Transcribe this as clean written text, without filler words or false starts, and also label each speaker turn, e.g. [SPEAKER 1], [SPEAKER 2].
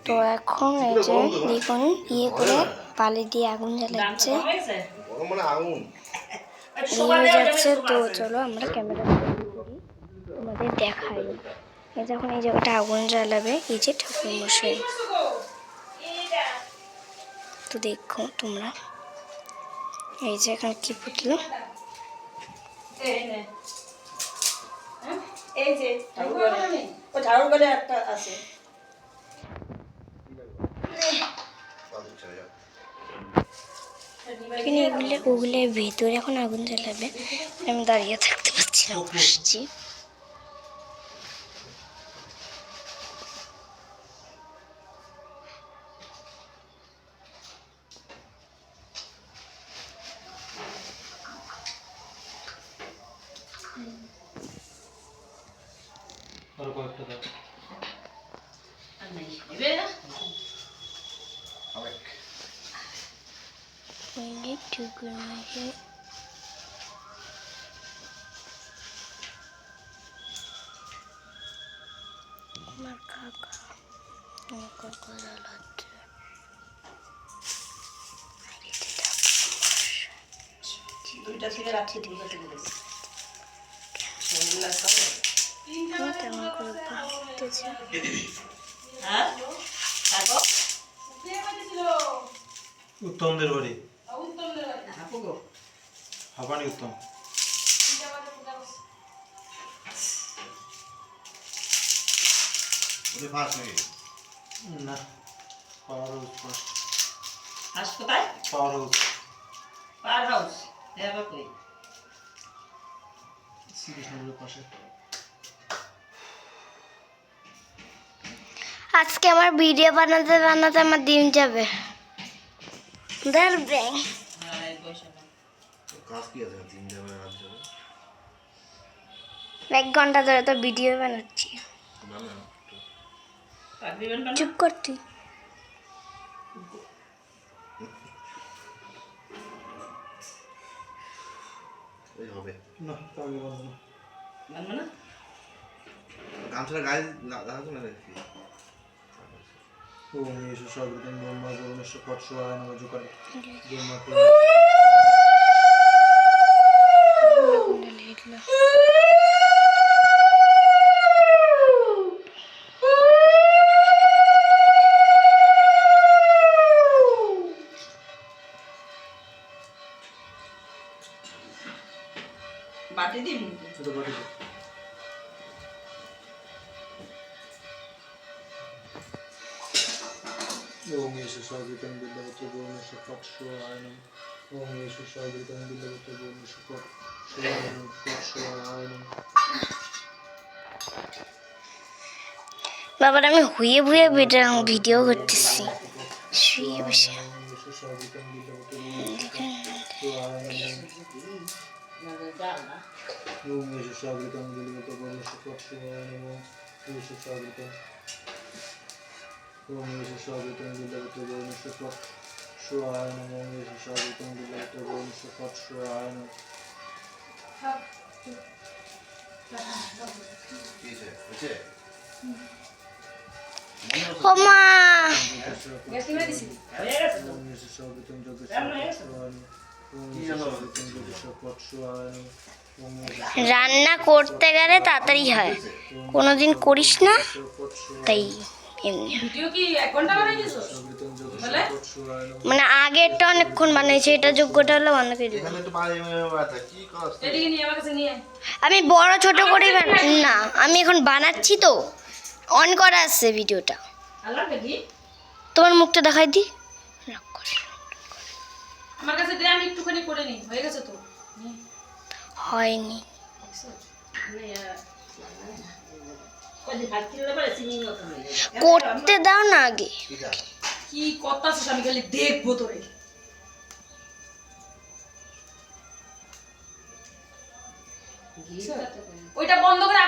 [SPEAKER 1] তো এখন এই যে দেখুন ইয়ে করে পালি দিয়ে আগুন জ্বালাচ্ছে, হয়ে যাচ্ছে। তো চলো আমরা ক্যামেরা করি, তোমাদের দেখাই। এই যখন এই জায়গাটা আগুন জ্বালাবে এই যে ঠাকুর মশাই, তো দেখো তোমরা এই যে এখন কি ফুটলো,
[SPEAKER 2] এই যে ঝাড়ু করে একটা আছে।
[SPEAKER 1] ওগুলোর ভিতরে এখন আগুন জ্বালাবে, আমি দাঁড়িয়ে থাকতে পারছি না, বসছি। আমার কাকা জ্বালাচ্ছে,
[SPEAKER 2] দুইটা থেকে রাখছি, ঠিক আছে।
[SPEAKER 3] উত্তমদের বাড়ি হাঁপানি উত্তম। না, পাওয়ার হাউস ফার্স্ট।
[SPEAKER 2] কোথায়?
[SPEAKER 3] Power house.
[SPEAKER 2] পাওয়ার হাউস কই?
[SPEAKER 3] শ্রীকৃষ্ণপুরের পাশে।
[SPEAKER 1] আজকে আমার ভিডিও বানাতে বানাতে আমার দিন যাবে। ধরবে 1 ঘন্টা ধরে তো ভিডিও বানাচ্ছি। চুপ কর তুই।
[SPEAKER 4] গামছাটা গায়ে লাগাতো না দেখি।
[SPEAKER 3] ওম యేసు సర్వృతం బ్రహ్మ గురుమేశ్వ పక్షవాయ నమః జుకర్ బ్రహ్మ
[SPEAKER 2] বাটি দিন,
[SPEAKER 3] ছোট বাটি। ওম యేసు సర్వృతం బిల్లవతో గురుమేశ్వ పక్షవాయ నమః ఓం యేసు సర్వృతం బిల్లవతో గురుమేశ్వ పక్షవాయ నమః।
[SPEAKER 1] বাবার আমি হুয়ে ভুয়ে ভিডিও করতেছি শুয়ে বসে।
[SPEAKER 3] ওম యేసు সর্বৃতং বিল্লবতো গুরুমేశ్వ পক্ষవాయ নমঃ యేసు সর্বৃতং। ওম యేసు সর্বৃতং বিল্লবতো গুরুমేశ్వ পক্ষవాయ নমঃ యేసు সর্বৃতং বিল্লবতো গুরুমేశ్వ পক্ষవాయ নমঃ।
[SPEAKER 1] ও মা
[SPEAKER 3] ওম యేసు সর্বৃতং যোগেশ্বর
[SPEAKER 1] রান্না করতে গেলে তাড়াতাড়ি হয়, কোনোদিন করিস না তাই এমনি। মানে আগেরটা অনেকক্ষণ বানিয়েছে, এটা যোগ্যটা হলো বন্ধ করে দিবি। আমি বড় ছোট করে না, আমি এখন বানাচ্ছি তো, অন করা আছে ভিডিওটা। তোমার মুখটা দেখাই দি।
[SPEAKER 2] আমার কাছে দে, আমি একটুখানি করে নি, হয়ে গেছে তো?
[SPEAKER 1] হয়নি, করতে দাও না আগে।
[SPEAKER 2] কি কথা আছে, আমি খালি দেখবো তোরে। ওইটা বন্ধ করে